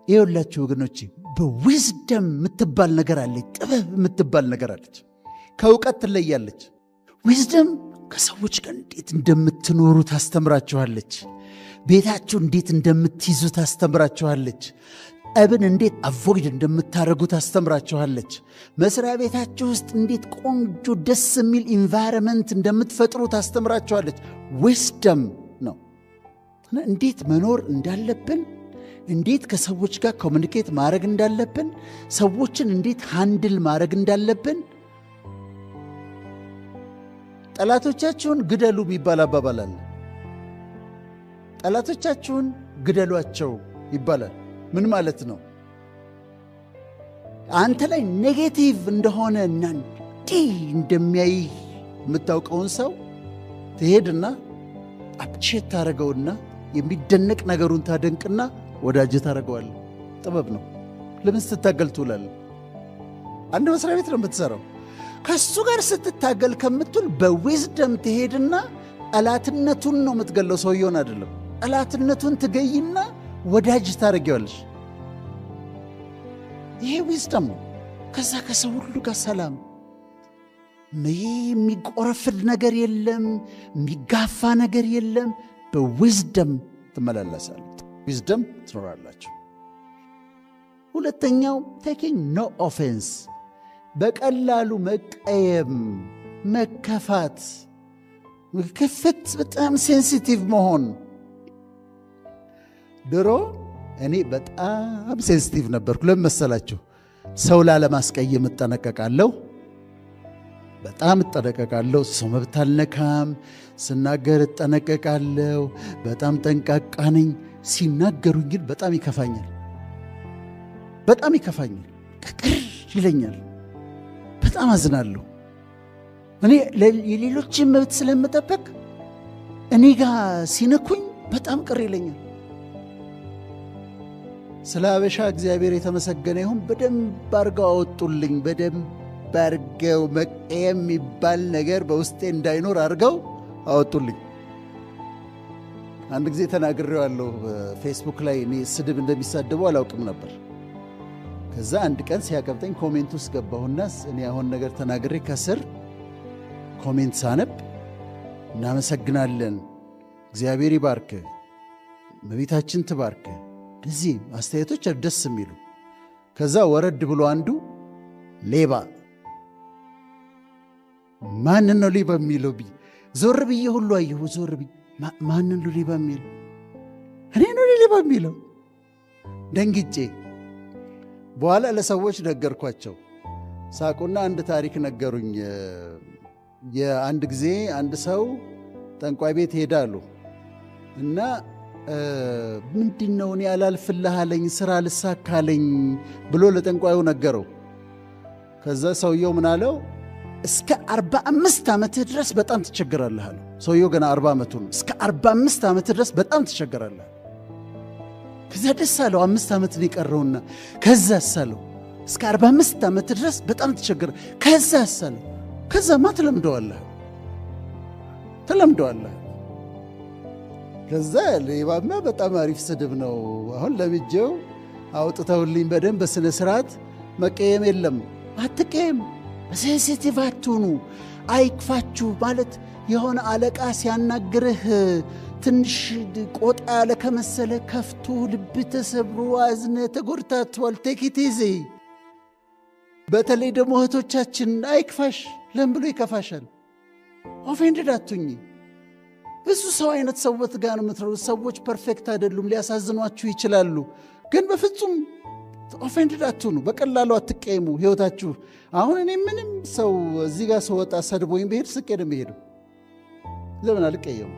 ይኸውላችሁ ወገኖቼ በዊዝደም የምትባል ነገር አለች፣ ጥበብ የምትባል ነገር አለች። ከእውቀት ትለያለች። ዊዝደም ከሰዎች ጋር እንዴት እንደምትኖሩ ታስተምራችኋለች። ቤታችሁ እንዴት እንደምትይዙ ታስተምራችኋለች። ጠብን እንዴት አቮይድ እንደምታደርጉ ታስተምራችኋለች። መስሪያ ቤታችሁ ውስጥ እንዴት ቆንጆ ደስ የሚል ኢንቫይሮንመንት እንደምትፈጥሩ ታስተምራችኋለች። ዊዝደም ነው። እንዴት መኖር እንዳለብን፣ እንዴት ከሰዎች ጋር ኮሚኒኬት ማድረግ እንዳለብን፣ ሰዎችን እንዴት ሃንድል ማድረግ እንዳለብን። ጠላቶቻችሁን ግደሉ የሚባል አባባል አለ። ጠላቶቻችሁን ግደሏቸው ይባላል። ምን ማለት ነው? አንተ ላይ ኔጌቲቭ እንደሆነ እና እንዲህ እንደሚያይ የምታውቀውን ሰው ትሄድና አፕቼት ታደረገውና የሚደነቅ ነገሩን ታደንቅና ወዳጅ ታደረገዋል። ጥበብ ነው። ለምን ስትታገል ትውላለህ? አንድ መስሪያ ቤት ነው የምትሰራው። ከሱ ጋር ስትታገል ከምትል በዊዝደም ትሄድና ጠላትነቱን ነው የምትገለው፣ ሰውየውን አይደለም። ጠላትነቱን ትገይና ወዳጅ ታደርጊዋለሽ። ይሄ ዊዝደም ነው። ከዛ ከሰው ሁሉ ጋር ሰላም፣ የሚቆረፍድ ነገር የለም፣ የሚጋፋ ነገር የለም። በዊዝደም ትመላለሳል። ዊዝደም ትኖራላችሁ። ሁለተኛው ቴኪንግ ኖ ኦፌንስ፣ በቀላሉ መቀየም፣ መከፋት፣ ክፍት፣ በጣም ሴንሲቲቭ መሆን። ድሮ እኔ በጣም ሴንሲቲቭ ነበርኩ። ለምን መሰላችሁ? ሰው ላለማስቀየም እጠነቀቃለሁ፣ በጣም እጠነቀቃለሁ። ሰው መብት አልነካም፣ ስናገር እጠነቀቃለሁ። በጣም ጠንቃቃ ነኝ። ሲናገሩኝ ግን በጣም ይከፋኛል፣ በጣም ይከፋኛል፣ ቅር ይለኛል፣ በጣም አዝናለሁ። እኔ የሌሎችን መብት ስለምጠበቅ እኔ ጋር ሲነኩኝ በጣም ቅር ይለኛል። ስለ አበሻ እግዚአብሔር የተመሰገነ ይሁን። በደንብ አርገው አወጡልኝ። በደንብ አርገው መቀየም የሚባል ነገር በውስጤ እንዳይኖር አርገው አወጡልኝ። አንድ ጊዜ ተናግሬዋለሁ ፌስቡክ ላይ። እኔ ስድብ እንደሚሳደቡ አላውቅም ነበር። ከዛ አንድ ቀን ሲያቀብጠኝ ኮሜንት ውስጥ ገባሁና እኔ አሁን ነገር ተናግሬ ከስር ኮሜንት ሳነብ እናመሰግናለን፣ እግዚአብሔር ይባርክ፣ እመቤታችን ትባርክ፣ እዚህ አስተያየቶች ደስ የሚሉ። ከዛ ወረድ ብሎ አንዱ ሌባ፣ ማንን ነው ሌባ የሚለው? ዞር ብዬ ሁሉ አየሁ። ዞር ብዬ ማንን ነው ሌባ የሚለው? እኔ ነው ሌባ የሚለው? ደንግጬ በኋላ ለሰዎች ነገርኳቸው። ሳቁና አንድ ታሪክ ነገሩኝ። የአንድ ጊዜ አንድ ሰው ጠንቋይ ቤት ሄዳሉ እና ምንድነው እኔ አላልፍልህ አለኝ፣ ስራ ልሳካለኝ ብሎ ለጠንቋዩ ነገረው። ከዛ ሰውየው ምን አለው? እስከ 45 ዓመትህ ድረስ በጣም ትቸገራለህ አለው። ሰውየው ገና 40 ዓመቱ ነው። እስከ 45 ዓመትህ ድረስ በጣም ትቸገራለህ። ከዛ ደስ አለው። 5 ዓመት ነው የቀረውና ከዛ አሳለው እስከ 45 ዓመት ድረስ በጣም ትቸገር። ከዛ አሳለው። ከዛማ ትለምደዋለህ። ከዛ ሌባማ በጣም አሪፍ ስድብ ነው። አሁን ለምጄው አውጥተውልኝ በደንብ በስነ ስርዓት መቀየም የለም። አትቀየም፣ ሴንሲቲቭ አትሁኑ፣ አይክፋችሁ። ማለት የሆነ አለቃ ሲያናግርህ ትንሽ ቆጣ ያለ ከመሰለ ከፍቶ ልብ ተሰብሮ አዝነ ተጎድታቷል፣ ቴክ ኢት ኢዚ። በተለይ ደግሞ እህቶቻችን አይክፋሽ። ለምን ብሎ ይከፋሻል? ኦፌንድድ አትሁኝ። ብዙ ሰው አይነት ሰዎች ጋር ነው የምትኖሩት። ሰዎች ፐርፌክት አይደሉም፣ ሊያሳዝኗችሁ ይችላሉ። ግን በፍጹም ኦፌንድድ አትሁኑ፣ በቀላሉ አትቀየሙ። ህይወታችሁ አሁን እኔ ምንም ሰው እዚህ ጋር ስወጣ ሰድቦኝ ብሄድ ስቄ ነው የምሄደው። ለምን አልቀየሙ?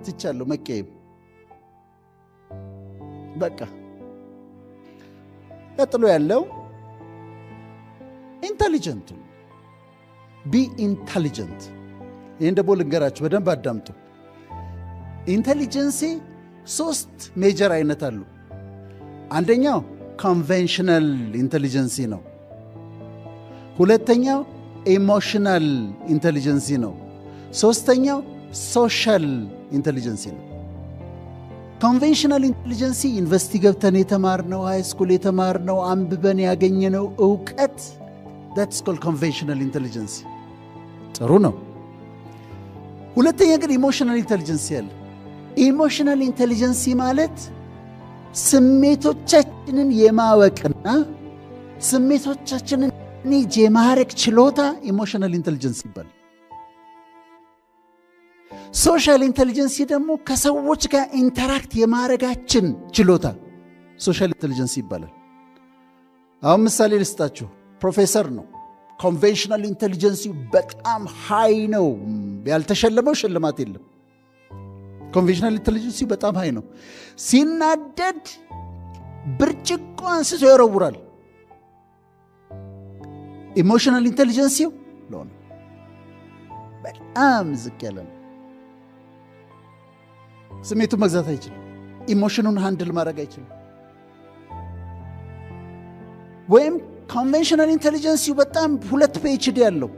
ትቻለሁ መቀየም። በቃ ቀጥሎ ያለው ኢንተሊጀንት። ቢ ኢንተሊጀንት። ይህን ደግሞ ልንገራችሁ፣ በደንብ አዳምጡ። ኢንቴሊጀንሲ 3 ሜጀር አይነት አሉ። አንደኛው ኮንቬንሽናል ኢንቴሊጀንሲ ነው። ሁለተኛው ኢሞሽናል ኢንቴሊጀንሲ ነው። ሶስተኛው ሶሻል ኢንቴሊጀንሲ ነው። ኮንቬንሽናል ኢንቴሊጀንሲ ዩኒቨርሲቲ ገብተን የተማርነው ሃይ ስኩል የተማርነው አንብበን ያገኘነው ዕውቀት that's called conventional intelligence ጥሩ ነው። ሁለተኛ ግን ኢሞሽናል ኢንቴሊጀንስ ያለ ኢሞሽናል ኢንቴሊጀንስ ማለት ስሜቶቻችንን የማወቅና ስሜቶቻችንን ኔጅ የማረክ ችሎታ ኢሞሽናል ኢንቴሊጀንስ ይባላል። ሶሻል ኢንቴሊጀንስ ደግሞ ከሰዎች ጋር ኢንተራክት የማረጋችን ችሎታ ሶሻል ኢንቴሊጀንስ ይባላል። አሁን ምሳሌ ልስጣችሁ። ፕሮፌሰር ነው። ኮንቬንሽናል ኢንቴሊጀንስ በጣም ሃይ ነው። ያልተሸለመው ሽልማት የለም። ኮንቬንሽናል ኢንቴሊጀንስ በጣም ሃይ ነው። ሲናደድ ብርጭቆ አንስቶ ይወረውራል። ኢሞሽናል ኢንቴሊጀንስ ለሆነ በጣም ዝቅ ያለ ነው። ስሜቱን መግዛት አይችልም። ኢሞሽኑን ሃንድል ማድረግ አይችልም። ወይም ኮንቬንሽናል ኢንቴሊጀንስ በጣም 2 PhD ያለው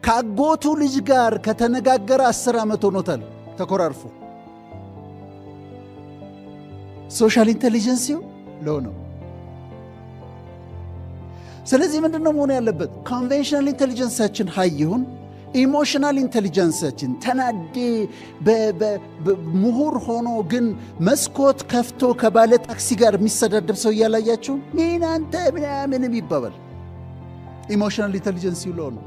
ከአጎቱ ልጅ ጋር ከተነጋገረ 10 ዓመት ሆኖታል ተኮራርፎ። ሶሻል ኢንቴሊጀንስ ለሆነው። ስለዚህ ምንድነው መሆን ያለበት? ኮንቬንሽናል ኢንቴሊጀንሳችን ሃይ ይሁን፣ ኢሞሽናል ኢንቴሊጀንሳችን ተናዴ ምሁር ሆኖ ግን መስኮት ከፍቶ ከባለ ታክሲ ጋር የሚሰዳደብ ሰው እያላያችሁ ምን አንተ ምናምን ይባባል። ኢሞሽናል ኢንቴሊጀንስ ነው።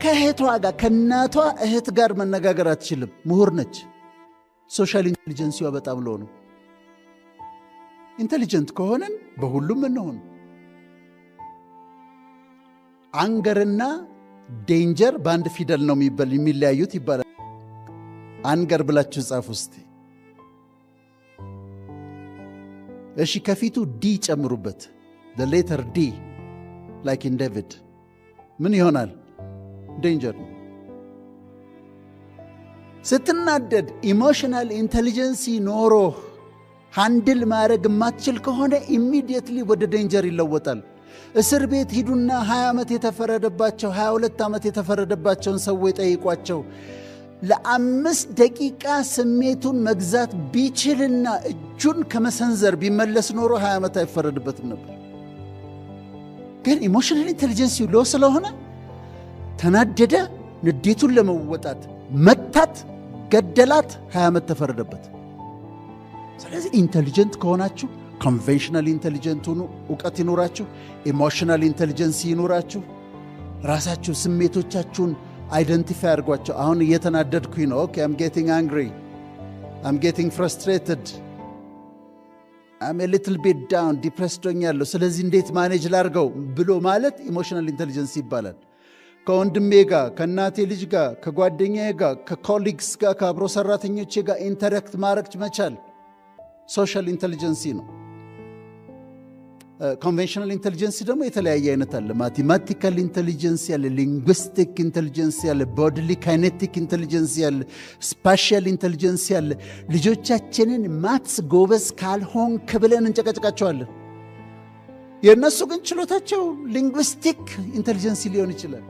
ከእህቷ ጋር ከእናቷ እህት ጋር መነጋገር አትችልም፣ ምሁር ነች። ሶሻል ኢንቴሊጀንስ በጣም ሎ ነው። ኢንቴሊጀንት ከሆነን በሁሉም እንሆን። አንገርና ዴንጀር በአንድ ፊደል ነው የሚለያዩት ይባላል። አንገር ብላችሁ ጻፉ እስቲ። እሺ ከፊቱ ዲ ጨምሩበት። the letter D like in David ምን ይሆናል? ዴንጀር ነው። ስትናደድ ኢሞሽናል ኢንቴሊጀንሲ ኖሮ ሃንድል ማድረግ የማትችል ከሆነ ኢሚዲየትሊ ወደ ዴንጀር ይለወጣል። እስር ቤት ሂዱና 20 ዓመት የተፈረደባቸው 22 ዓመት የተፈረደባቸውን ሰዎች ጠይቋቸው። ለ5 ደቂቃ ስሜቱን መግዛት ቢችልና እጁን ከመሰንዘር ቢመለስ ኖሮ 20 ዓመት አይፈረድበትም ነበር። ግን ኢሞሽናል ኢንቴሊጀንስ ሎ ስለሆነ ተናደደ፣ ንዴቱን ለመወጣት መታት፣ ገደላት፣ 20 ዓመት ተፈረደበት። ስለዚህ ኢንቴሊጀንት ከሆናችሁ ኮንቬንሽናል ኢንቴሊጀንት ሁኑ። ዕውቀት ይኖራችሁ፣ ኢሞሽናል ኢንቴሊጀንስ ይኖራችሁ። ራሳችሁ ስሜቶቻችሁን አይደንቲፋይ አድርጓቸው። አሁን እየተናደድኩኝ ነው። ኦኬ I'm getting angry, I'm getting frustrated, I'm a little bit down, depressed ሆኛለሁ። ስለዚህ እንዴት ማኔጅ ላድርገው ብሎ ማለት ኢሞሽናል ኢንቴሊጀንስ ይባላል። ከወንድሜ ጋር፣ ከእናቴ ልጅ ጋር፣ ከጓደኛዬ ጋር፣ ከኮሊግስ ጋር፣ ከአብሮ ሰራተኞቼ ጋር ኢንተራክት ማድረግ መቻል ሶሻል ኢንቴሊጀንስ ነው። ኮንቬንሽናል ኢንቴሊጀንስ ደግሞ የተለያየ አይነት አለ። ማቴማቲካል ኢንቴሊጀንስ ያለ፣ ሊንግዊስቲክ ኢንቴሊጀንስ ያለ፣ ቦዲሊ ካይኔቲክ ኢንቴሊጀንስ ያለ፣ ስፓሻል ኢንቴሊጀንስ ያለ። ልጆቻችንን ማትስ ጎበዝ ካልሆንክ ብለን እንጨቀጭቃቸዋለን። የእነሱ ግን ችሎታቸው ሊንግዊስቲክ ኢንቴሊጀንስ ሊሆን ይችላል፣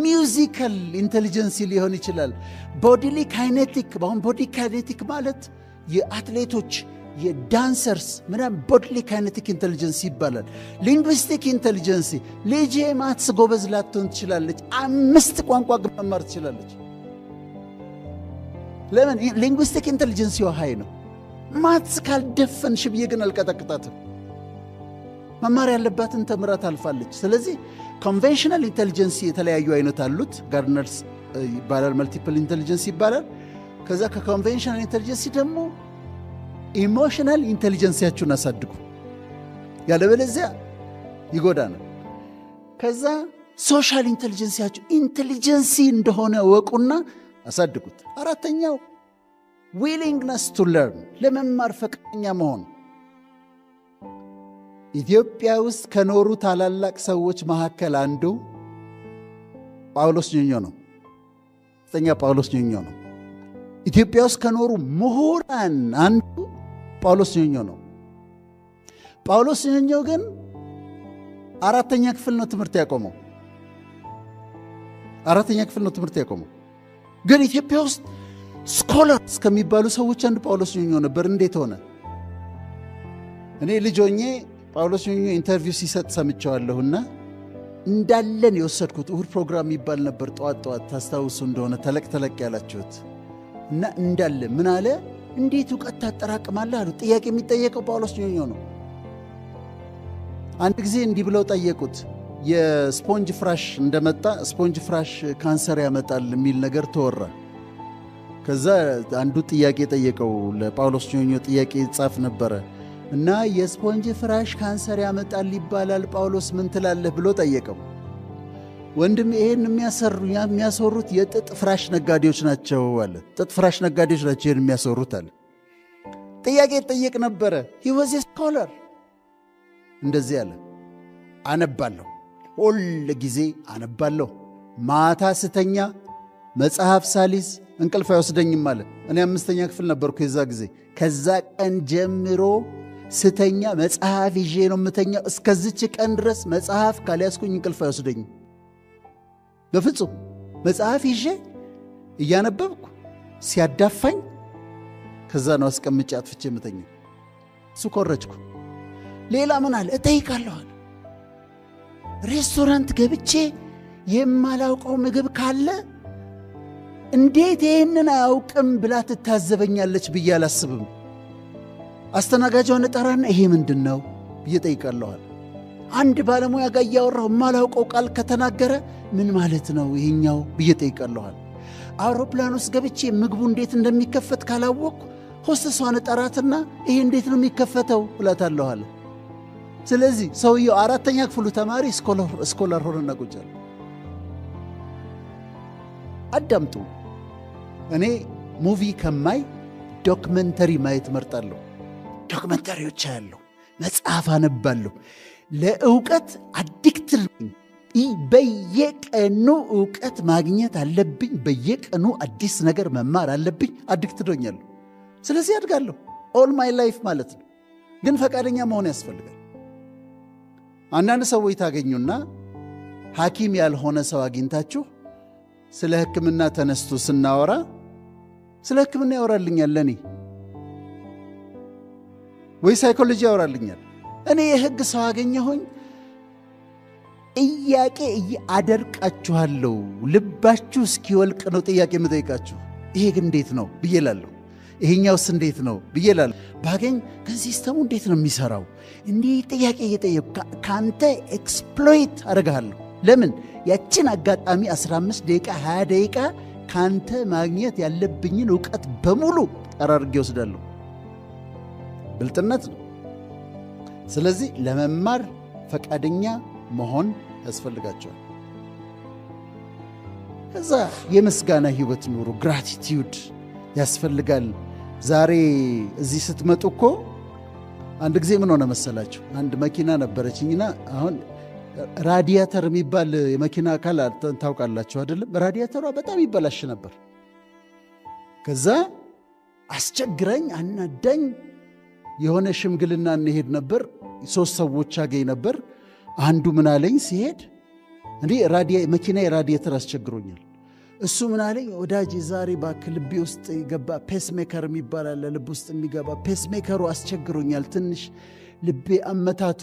ሚውዚካል ኢንቴሊጀንስ ሊሆን ይችላል፣ ቦዲሊ ካይኔቲክ። አሁን ቦዲ ካይኔቲክ ማለት የአትሌቶች የዳንሰርስ ምናምን ቦዲሊ ካይኔቲክ ኢንቴሊጀንስ ይባላል። ሊንግዊስቲክ ኢንቴሊጀንስ ልጄ ማትስ ጎበዝ ላትሆን ትችላለች፣ 5 ቋንቋ ግን መማር ትችላለች። ለምን? ሊንግዊስቲክ ኢንቴሊጀንስ ሃይ ነው። ማትስ ካልደፈንሽ ብዬ ግን አልቀጠቅጣትም። መማር ያለባትን ተምራ ታልፋለች። ስለዚህ ኮንቬንሽናል ኢንቴሊጀንስ የተለያዩ አይነት አሉት። ጋርነርስ ይባላል፣ መልቲፕል ኢንቴሊጀንስ ይባላል። ከዛ ከኮንቬንሽናል ኢንቴሊጀንስ ደግሞ ኢሞሽናል ኢንቴሊጀንሲያችሁን አሳድጉ፣ ያለበለዚያ ይጎዳናል። ከዛ ሶሻል ኢንቴሊጀንሲያችሁ ኢንቴሊጀንሲ እንደሆነ ወቁና አሳድጉት። አራተኛው ዊሊንግነስ ቱ ለርን፣ ለመማር ፈቃደኛ መሆን። ኢትዮጵያ ውስጥ ከኖሩ ታላላቅ ሰዎች መካከል አንዱ ጳውሎስ ኞኞ ነው። ጳውሎስ ኞኞ ነው። ኢትዮጵያ ውስጥ ከኖሩ ምሁራን አንዱ ጳውሎስ ኞኞ ነው። ጳውሎስ ኞኞ ግን 4ኛ ክፍል ነው ትምህርት ያቆመው። 4ኛ ክፍል ነው ትምህርት ያቆመው። ግን ኢትዮጵያ ውስጥ ስኮላር እስከሚባሉ ሰዎች አንድ ጳውሎስ ኞኞ ነበር። እንዴት ሆነ? እኔ ልጅ ሆኜ ጳውሎስ ኞኞ ኢንተርቪው ሲሰጥ ሰምቸዋለሁና እንዳለን የወሰድኩት እሁድ ፕሮግራም የሚባል ነበር ጠዋት ታስታውሱ እንደሆነ ተለቅ ያላችሁት እና እንዳለ ምን አለ? እንዴት ዕውቀት ታጠራቅማለህ አሉ። ጥያቄ የሚጠየቀው ጳውሎስ ኞኞ ነው። አንድ ጊዜ እንዲህ ብለው ጠየቁት። የስፖንጅ ፍራሽ እንደመጣ ስፖንጅ ፍራሽ ካንሰር ያመጣል የሚል ነገር ተወራ። ከዛ አንዱ ጥያቄ ጠየቀው ለጳውሎስ ኞኞ ጥያቄ ይጻፍ ነበረ እና የስፖንጅ ፍራሽ ካንሰር ያመጣል ይባላል ጳውሎስ ምን ትላለህ ብሎ ጠየቀው። ወንድም ይሄን የሚያሰሩት የጥጥ ፍራሽ ነጋዴዎች ናቸው አለ። ጥጥ ፍራሽ ነጋዴዎች ናቸው ይሄን የሚያሰሩት አለ። ጥያቄ ጠየቅ ነበረ። he was a scholar። እንደዚህ አለ። አነባለሁ፣ ሁል ጊዜ አነባለሁ። ማታ ስተኛ መጽሐፍ ሳሊዝ እንቅልፍ አይወስደኝም አለ። እኔ 5ኛ ክፍል ነበርኩ የዛ ጊዜ። ከዛ ቀን ጀምሮ ስተኛ መጽሐፍ ይዤ ነው የምተኛው። እስከዚች ቀን ድረስ መጽሐፍ ካልያዝኩኝ እንቅልፍ አይወስደኝም በፍጹም። መጽሐፍ ይዤ እያነበብኩ ሲያዳፋኝ ከዛ ነው አስቀምጬ አጥፍቼ የምተኛው። እሱ ኮረጅኩ። ሌላ ምን አለ? እጠይቃለሁ አለ። ሬስቶራንት ገብቼ የማላውቀው ምግብ ካለ እንዴት ይህንን አያውቅም ብላ ትታዘበኛለች ብዬ አላስብም። አስተናጋጇን እጠራና ይሄ ምንድን ነው ብዬ እጠይቃለሁ። አንድ ባለሙያ ጋር እያወራሁ የማላውቀው ቃል ከተናገረ ምን ማለት ነው ይሄኛው ብዬ እጠይቃለሁ። አውሮፕላን ውስጥ ገብቼ ምግቡ እንዴት እንደሚከፈት ካላወቅኩ ሆስተሷን እጠራትና ይሄ እንዴት ነው የሚከፈተው እላታለሁ አለ። ስለዚህ ሰውየው 4ኛ ክፍሉ ተማሪ ስኮላር ሆነና ቁጭ አለ። አዳምጡ። እኔ ሙቪ ከማይ ዶክመንተሪ ማየት መርጣለሁ። ዶክመንተሪዎች አያለሁ፣ መጽሐፍ አነባለሁ። ለእውቀት አዲክትድ ነኝ። በየቀኑ እውቀት ማግኘት አለብኝ። በየቀኑ አዲስ ነገር መማር አለብኝ። አዲክትድ ሆኛለሁ። ስለዚህ አድጋለሁ። ኦል ማይ ላይፍ ማለት ነው። ግን ፈቃደኛ መሆን ያስፈልጋል። አንዳንድ ሰዎች ታገኙና ሐኪም ያልሆነ ሰው አግኝታችሁ ስለ ሕክምና ተነስቶ ስናወራ ስለ ሕክምና ያወራልኛል ለኔ ወይ ሳይኮሎጂ ያወራልኛል። እኔ የሕግ ሰው አገኘሁኝ ጥያቄ አደርቃችኋለሁ። ልባችሁ እስኪወልቅ ነው ጥያቄ የምጠይቃችሁ። ይሄ ግን እንዴት ነው ብዬ እላለሁ። ይሄኛውስ እንዴት ነው ብዬ እላለሁ። ባገኝ ከሲስተሙ እንዴት ነው የሚሰራው? እንዲህ ጥያቄ እየጠየቁ ካንተ ኤክስፕሎይት አደርግሃለሁ። ለምን ያችን አጋጣሚ 15 ደቂቃ 20 ደቂቃ ካንተ ማግኘት ያለብኝን ዕውቀት በሙሉ ጠራርጌ ወስዳለሁ። ብልጥነት ነው። ስለዚህ ለመማር ፈቃደኛ መሆን ያስፈልጋቸዋል። ከዛ የምስጋና ህይወት ኑሩ። ግራቲቲዩድ ያስፈልጋል። ዛሬ እዚህ ስትመጡ እኮ አንድ ጊዜ ምን ሆነ መሰላችሁ? አንድ መኪና ነበረችኝና አሁን ራዲያተር የሚባል የመኪና አካል ታውቃላችሁ አይደለም? ራዲያተሯ በጣም ይበላሽ ነበር። ከዛ አስቸግረኝ አናዳኝ። የሆነ ሽምግልና እንሄድ ነበር። 3 ሰዎች አገኝ ነበር። አንዱ ምን አለኝ ሲሄድ እንዴ መኪና የራዲያተር አስቸግሮኛል። እሱ ምን አለኝ፣ ወዳጅ ዛሬ እባክህ ልቤ ውስጥ የገባ ፔስሜከር የሚባል አለ፣ ልብ ውስጥ የሚገባ ፔስሜከሩ አስቸግሮኛል። ትንሽ ልቤ አመታቱ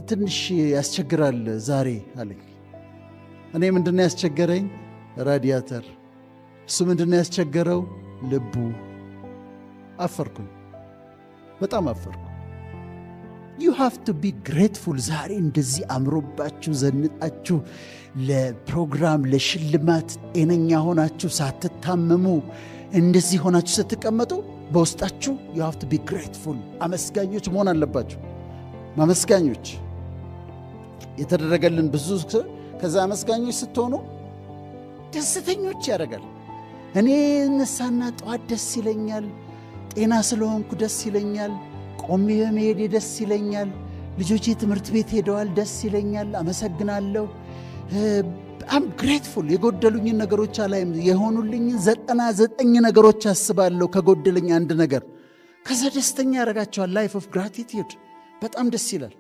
ትንሽ ያስቸግራል ዛሬ አለኝ። እኔ ምንድነው ያስቸገረኝ? ራዲያተር። እሱ ምንድነው ያስቸገረው? ልቡ። አፈርኩኝ፣ በጣም አፈርኩ። you have to be grateful። ዛሬ እንደዚህ አምሮባችሁ ዘንጣችሁ ለፕሮግራም ለሽልማት ጤነኛ ሆናችሁ ሳትታመሙ እንደዚህ ሆናችሁ ስትቀመጡ በውስጣችሁ you have to be grateful። አመስጋኞች መሆን አለባችሁ። ማመስጋኞች የተደረገልን ብዙ ከዛ አመስጋኞች ስትሆኑ ደስተኞች ያደርጋል። እኔ ነሳና ጠዋት ደስ ይለኛል፣ ጤና ስለሆንኩ ደስ ይለኛል፣ ቆሜ በመሄዴ ደስ ይለኛል፣ ልጆቼ ትምህርት ቤት ሄደዋል ደስ ይለኛል፣ አመሰግናለሁ። I'm grateful። የጎደሉኝን ነገሮች አላይም፣ የሆኑልኝን 99 ነገሮች አስባለሁ ከጎደለኝ አንድ ነገር። ከዛ ደስተኛ ያደርጋቸዋል። ላይፍ ኦፍ ግራቲቲዩድ በጣም ደስ ይላል።